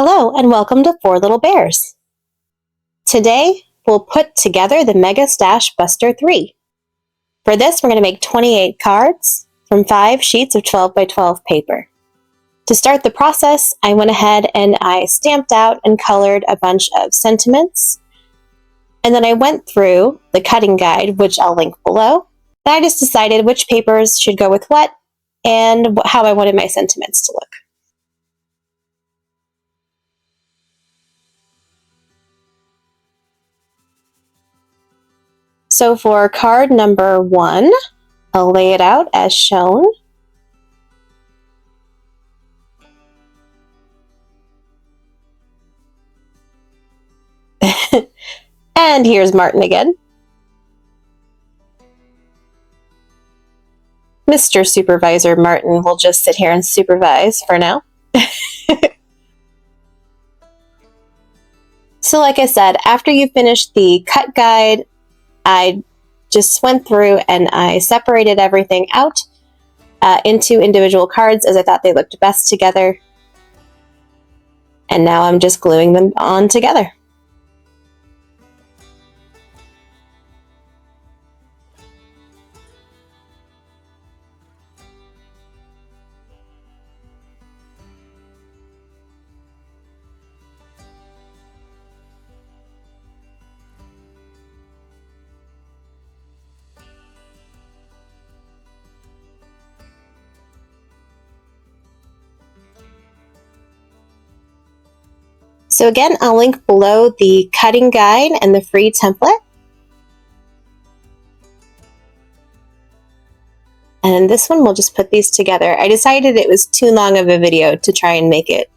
Hello and welcome to Four Little Bears. Today we'll put together the Mega Stash Buster 3. For this we're going to make 28 cards from 5 sheets of 12 by 12 paper. To start the process, I went ahead and I stamped out and colored a bunch of sentiments. And then I went through the cutting guide, which I'll link below. And I just decided which papers should go with what and how I wanted my sentiments to look. So for card number 1, I'll lay it out as shown. And here's Martin again. Mr. Supervisor Martin will just sit here and supervise for now. So like I said, after you finish the cut guide, I just went through and I separated everything out into individual cards as I thought they looked best together. And now I'm just gluing them on together. So again, I'll link below the cutting guide and the free template. And this one, we'll just put these together. I decided it was too long of a video to try and make it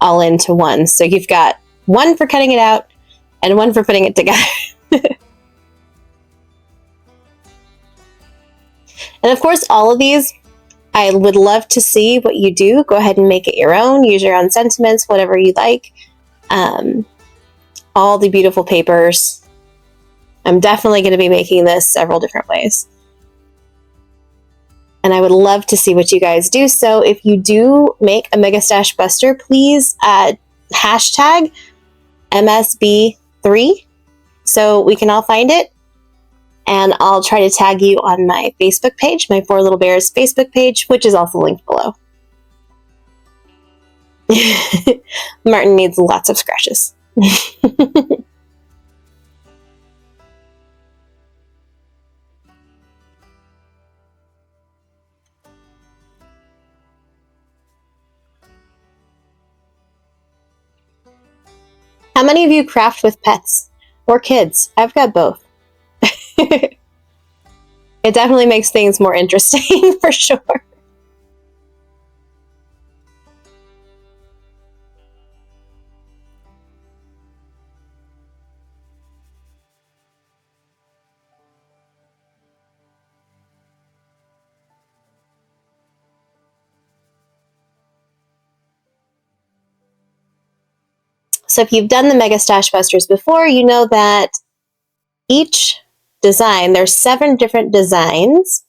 all into one. So you've got one for cutting it out and one for putting it together. And of course, all of these, I would love to see what you do. Go ahead and make it your own. Use your own sentiments, whatever you like. All the beautiful papers. I'm definitely going to be making this several different ways. And I would love to see what you guys do. So if you do make a Mega Stash Buster, please hashtag MSB3 so we can all find it. And I'll try to tag you on my Facebook page, my Four Little Bears Facebook page, which is also linked below. Martin needs lots of scratches. How many of you craft with pets or kids? I've got both. It definitely makes things more interesting for sure. So if you've done the Mega Stash Busters before, you know that each design, there's 7 different designs,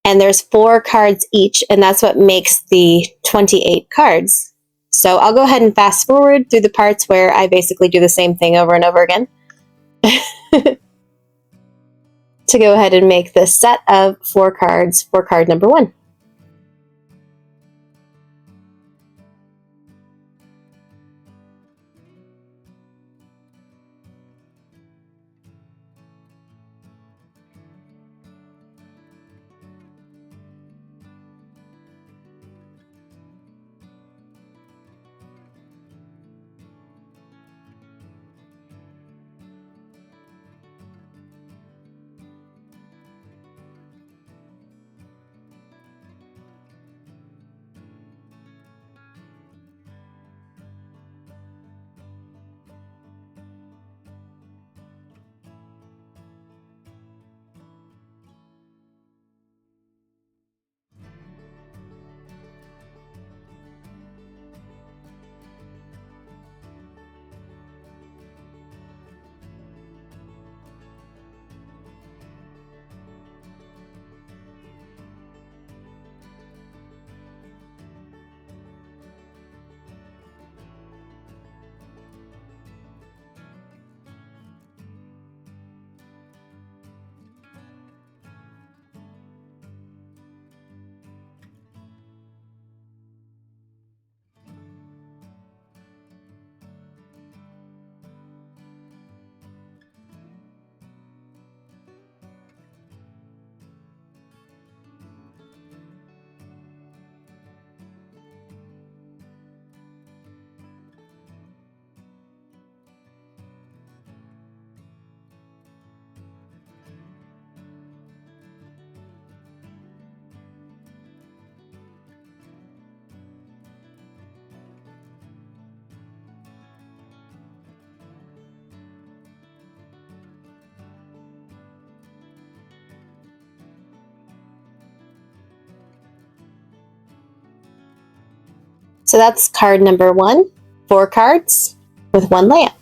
and there's 4 cards each, and that's what makes the 28 cards. So I'll go ahead and fast forward through the parts where I basically do the same thing over and over again to go ahead and make this set of 4 cards for card number 1. So that's card number 1, 4 cards with 1 layout.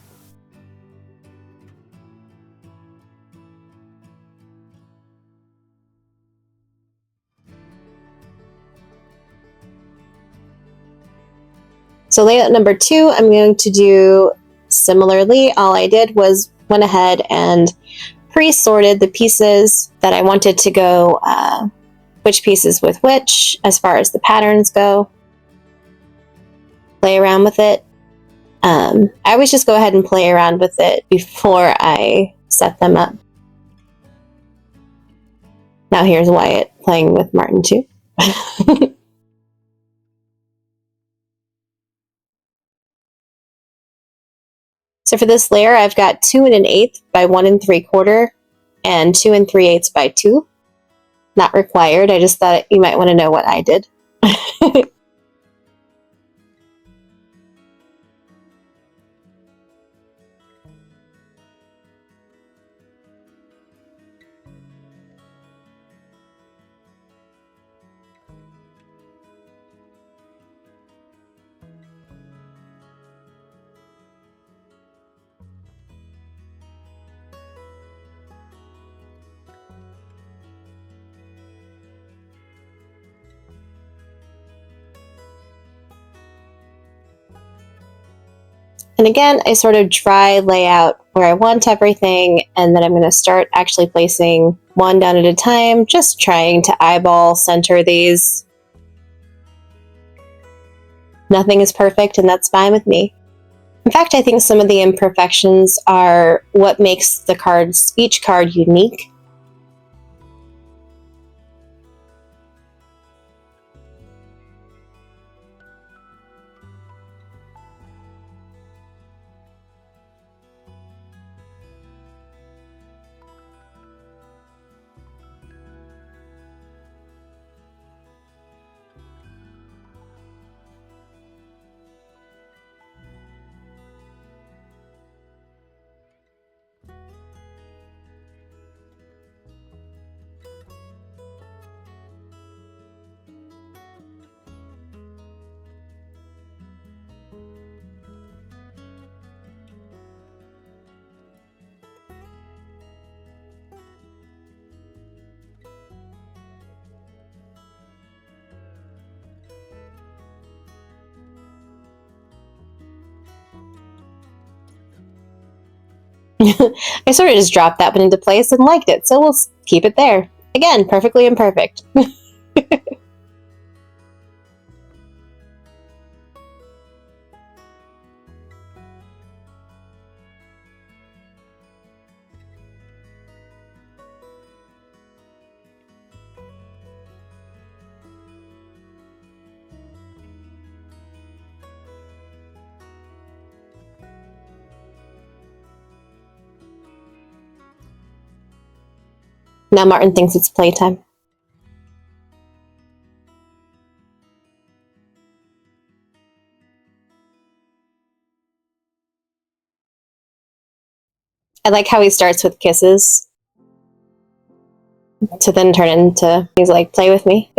So layout number 2, I'm going to do similarly. All I did was went ahead and pre-sorted the pieces that I wanted to go, which pieces with which, as far as the patterns go. Play around with it. I always just go ahead and play around with it before I set them up. Now here's Wyatt playing with Martin too. So for this layer, I've got 2 1/8 by 1 3/4 and 2 3/8 by 2. Not required, I just thought you might want to know what I did. And again, I sort of dry lay out where I want everything, and then I'm going to start actually placing one down at a time, just trying to eyeball center these. Nothing is perfect, and that's fine with me. In fact, I think some of the imperfections are what makes the cards, each card, unique. I sort of just dropped that one into place and liked it, so we'll keep it there. Again, perfectly imperfect. Now Martin thinks it's playtime. I like how he starts with kisses to then turn into, he's like, play with me.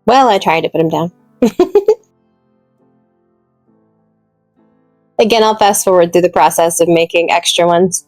Well, I tried to put him down. Again, I'll fast forward through the process of making extra ones.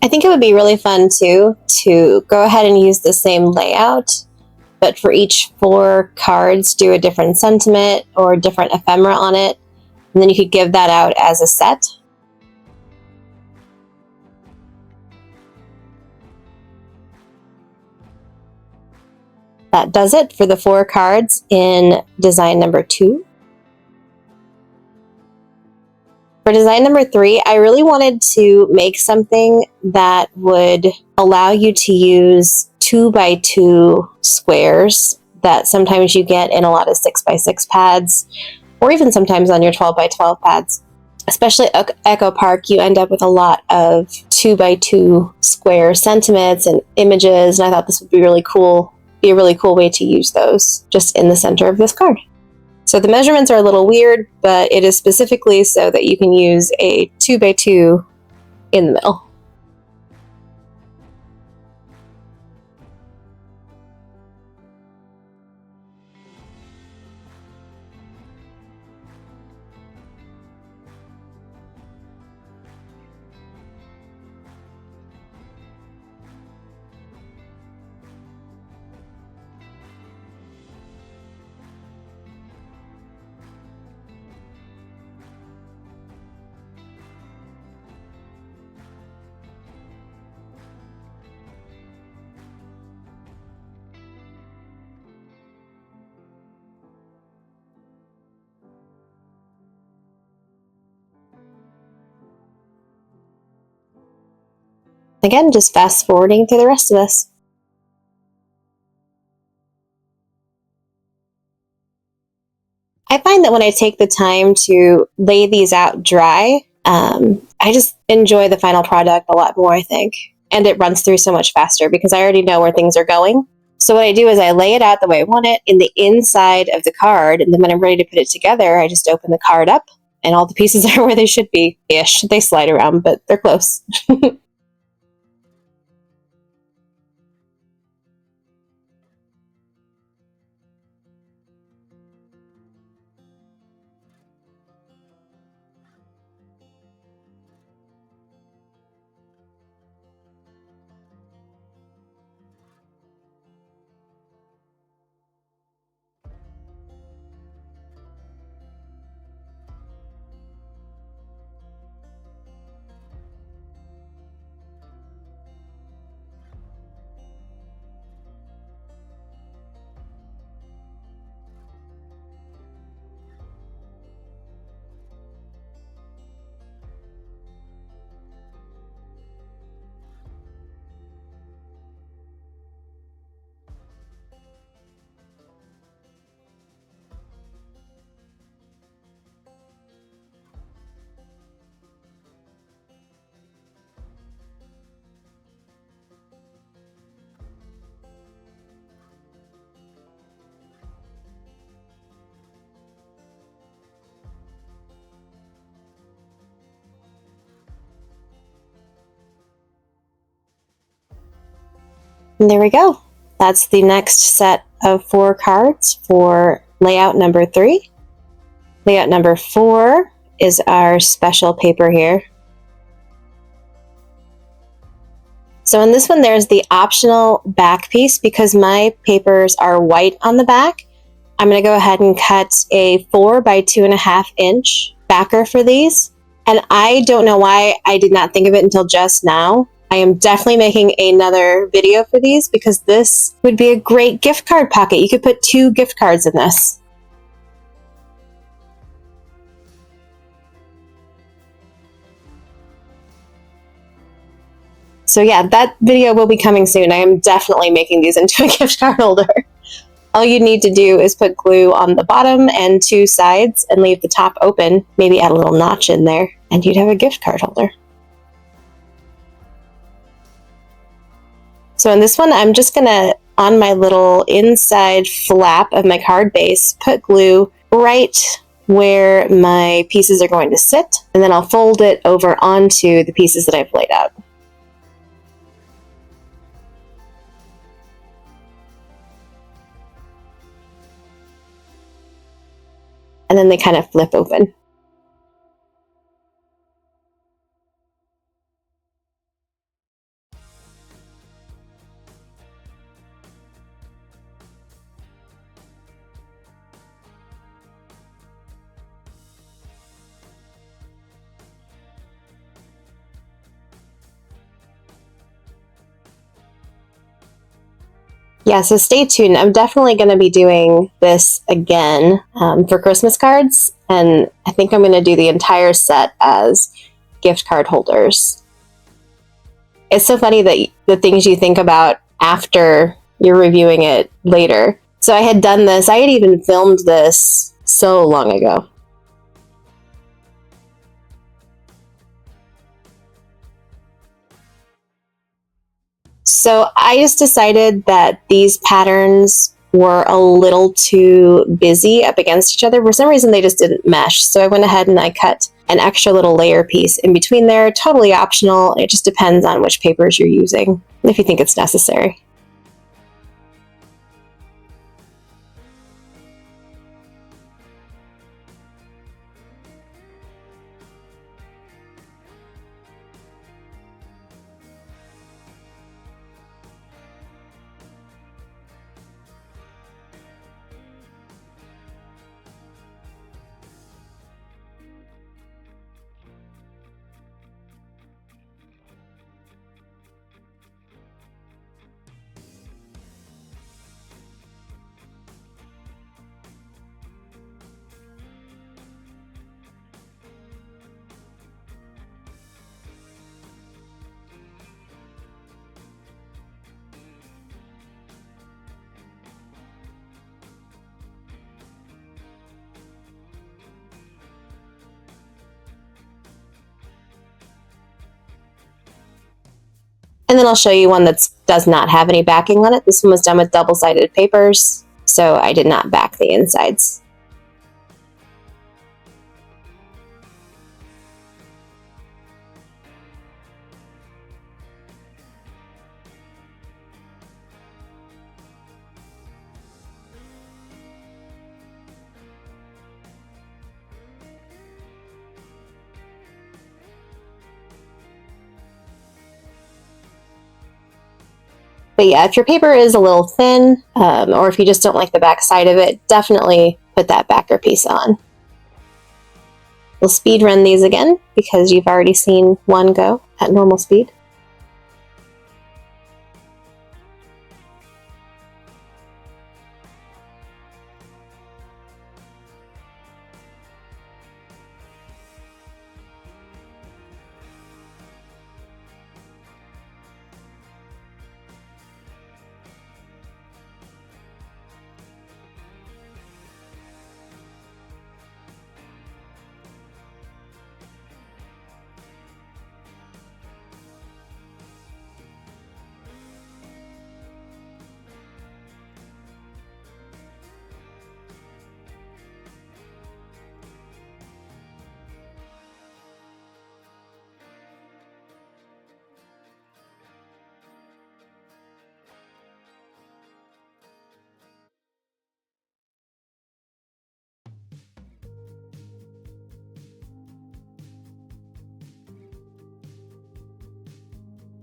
I think it would be really fun too to go ahead and use the same layout, but for each 4 cards do a different sentiment or different ephemera on it, and then you could give that out as a set. That does it for the 4 cards in design number 2. For design number 3, I really wanted to make something that would allow you to use 2x2 squares that sometimes you get in a lot of 6x6 pads, or even sometimes on your 12x12 pads. Especially Echo Park, you end up with a lot of 2x2 square sentiments and images, and I thought this would be really cool. Be a really cool way to use those just in the center of this card. So the measurements are a little weird, but it is specifically so that you can use a 2x2 in the middle. Again, just fast forwarding through the rest of this. I find that when I take the time to lay these out dry, I just enjoy the final product a lot more, I think. And it runs through so much faster because I already know where things are going. So what I do is I lay it out the way I want it in the inside of the card, and then when I'm ready to put it together, I just open the card up, and all the pieces are where they should be-ish. They slide around, but they're close. And there we go. That's the next set of 4 cards for layout number 3. Layout number 4 is our special paper here. So in this one, there's the optional back piece. Because my papers are white on the back, I'm going to go ahead and cut a 4 by 2.5 inch backer for these. And I don't know why I did not think of it until just now. I am definitely making another video for these because this would be a great gift card pocket. You could put 2 gift cards in this. So yeah, that video will be coming soon. I am definitely making these into a gift card holder. All you need to do is put glue on the bottom and 2 sides and leave the top open, maybe add a little notch in there, and you'd have a gift card holder. So in this one, I'm just gonna, on my little inside flap of my card base, put glue right where my pieces are going to sit, and then I'll fold it over onto the pieces that I've laid out. And then they kind of flip open. Yeah, so stay tuned. I'm definitely going to be doing this again for Christmas cards, and I think I'm going to do the entire set as gift card holders. It's so funny that the things you think about after you're reviewing it later. So I had done this, I had even filmed this so long ago. So I just decided that these patterns were a little too busy up against each other. For some reason, they just didn't mesh. So I went ahead and I cut an extra little layer piece in between there. Totally optional. It just depends on which papers you're using, if you think it's necessary. And then I'll show you one that does not have any backing on it. This one was done with double-sided papers, so I did not back the insides. But yeah, if your paper is a little thin, or if you just don't like the back side of it, definitely put that backer piece on. We'll speed run these again because you've already seen one go at normal speed.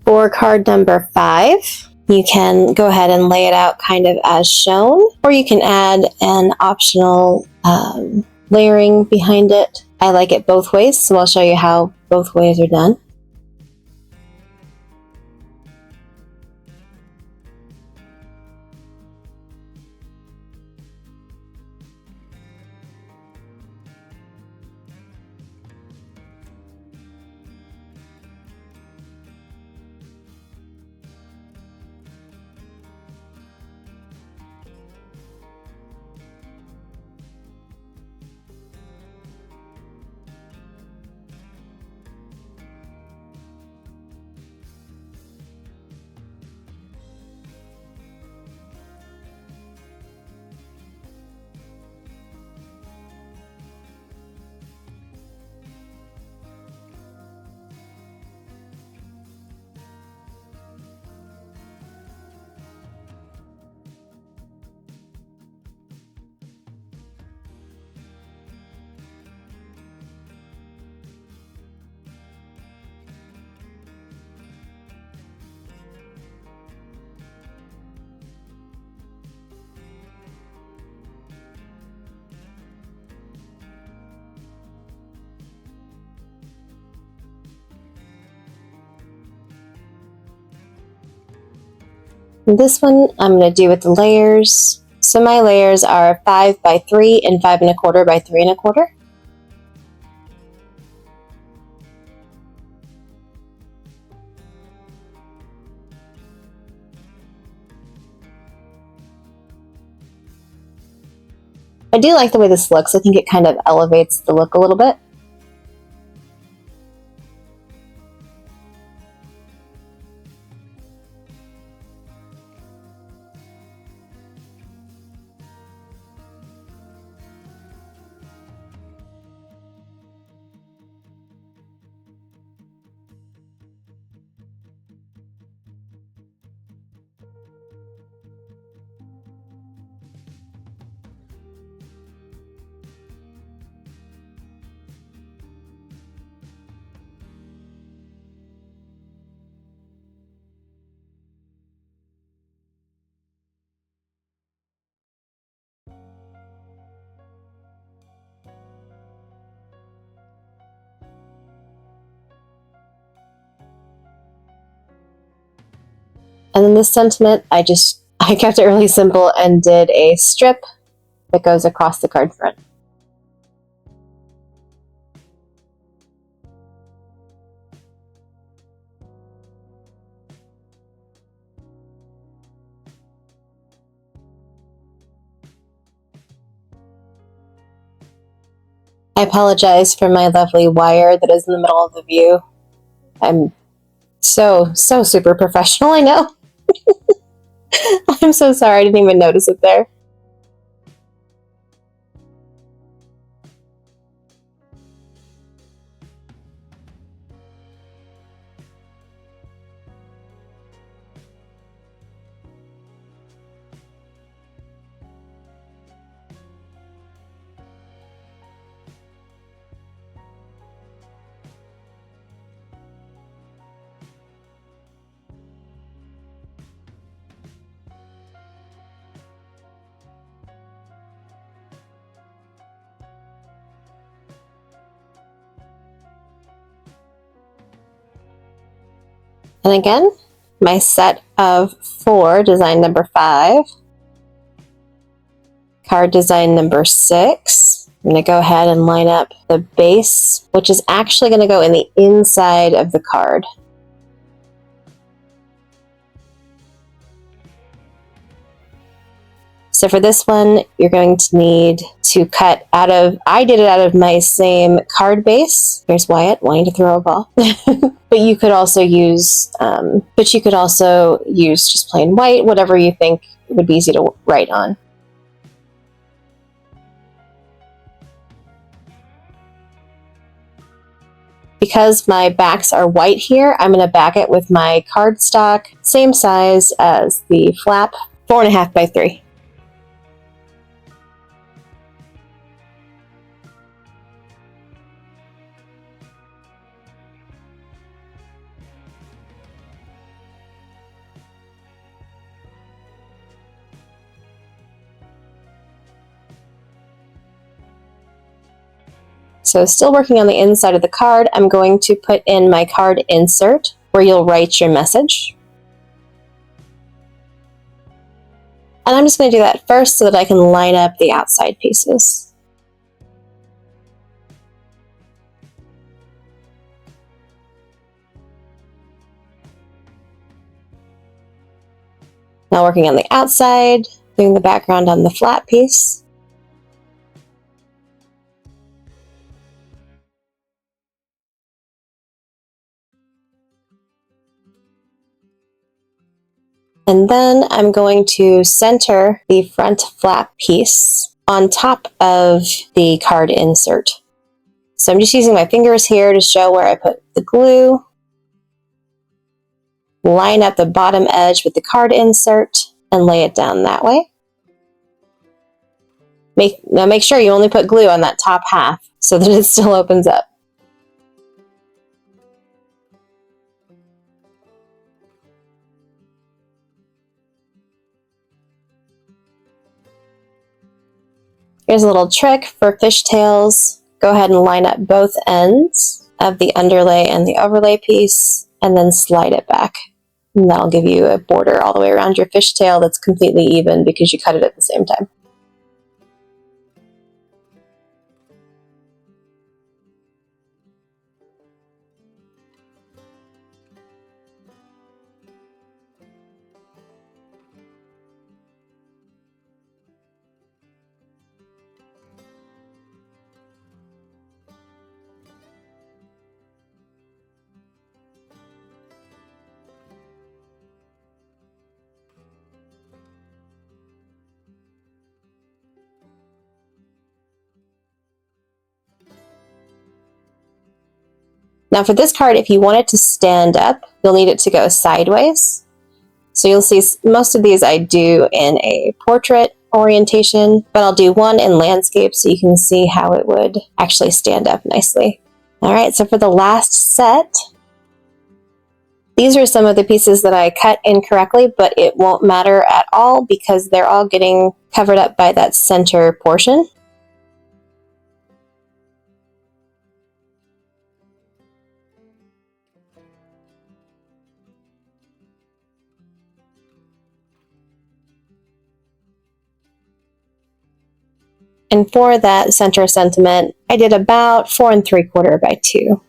For card number 5, you can go ahead and lay it out kind of as shown, or you can add an optional layering behind it. I like it both ways, so I'll show you how both ways are done. This one I'm going to do with the layers. So my layers are 5 by 3 and 5 1/4 by 3 1/4. I do like the way this looks. I think it kind of elevates the look a little bit. And then this sentiment, I kept it really simple and did a strip that goes across the card front. I apologize for my lovely wire that is in the middle of the view. I'm so super professional, I know. I'm so sorry, I didn't even notice it there. And again, my set of 4, design number 5, card design number 6. I'm going to go ahead and line up the base, which is actually going to go in the inside of the card. So for this one, you're going to need to cut out of, I did it out of my same card base. There's Wyatt wanting to throw a ball. But you could also use, just plain white, whatever you think would be easy to write on. Because my backs are white here, I'm going to back it with my cardstock, same size as the flap, 4 1/2 by 3. So still working on the inside of the card, I'm going to put in my card insert where you'll write your message. And I'm just going to do that first so that I can line up the outside pieces. Now working on the outside, doing the background on the flat piece. And then I'm going to center the front flap piece on top of the card insert. So I'm just using my fingers here to show where I put the glue. Line up the bottom edge with the card insert and lay it down that way. Make sure you only put glue on that top half so that it still opens up. Here's a little trick for fishtails. Go ahead and line up both ends of the underlay and the overlay piece, and then slide it back. And that'll give you a border all the way around your fishtail that's completely even because you cut it at the same time. Now for this card, if you want it to stand up, you'll need it to go sideways. So you'll see most of these I do in a portrait orientation, but I'll do one in landscape so you can see how it would actually stand up nicely. All right, so for the last set, these are some of the pieces that I cut incorrectly, but it won't matter at all because they're all getting covered up by that center portion. And for that center sentiment, I did about 4 3/4 by 2.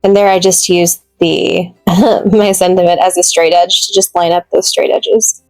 And there I just used the my sentiment as a straight edge to just line up those straight edges.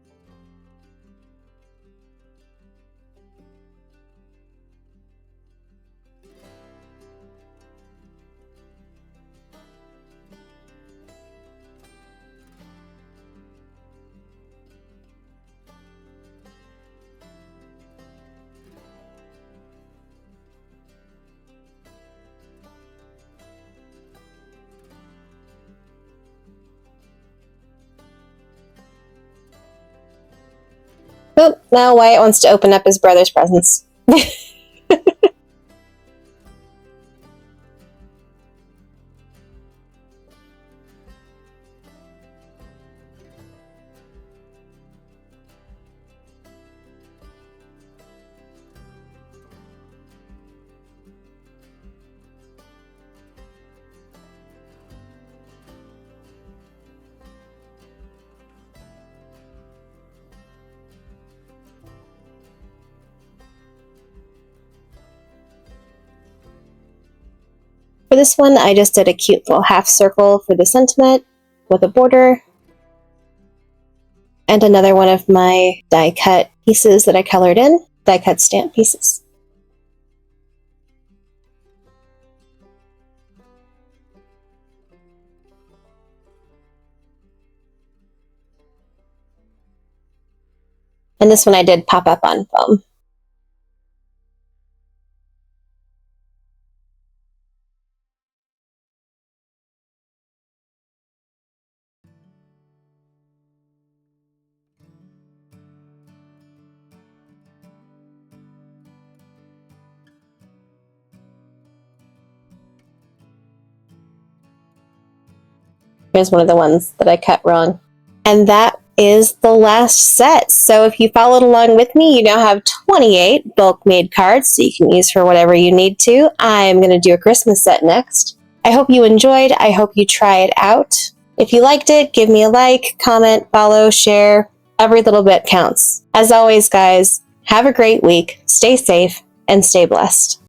Oh, now Wyatt wants to open up his brother's presents. For this one, I just did a cute little half circle for the sentiment with a border. And another one of my die cut pieces that I colored in, die cut stamp pieces. And this one I did pop up on foam. Here's one of the ones that I cut wrong. And that is the last set. So if you followed along with me, you now have 28 bulk made cards so you can use for whatever you need to. I'm going to do a Christmas set next. I hope you enjoyed. I hope you try it out. If you liked it, give me a like, comment, follow, share. Every little bit counts. As always, guys, have a great week, stay safe, and stay blessed.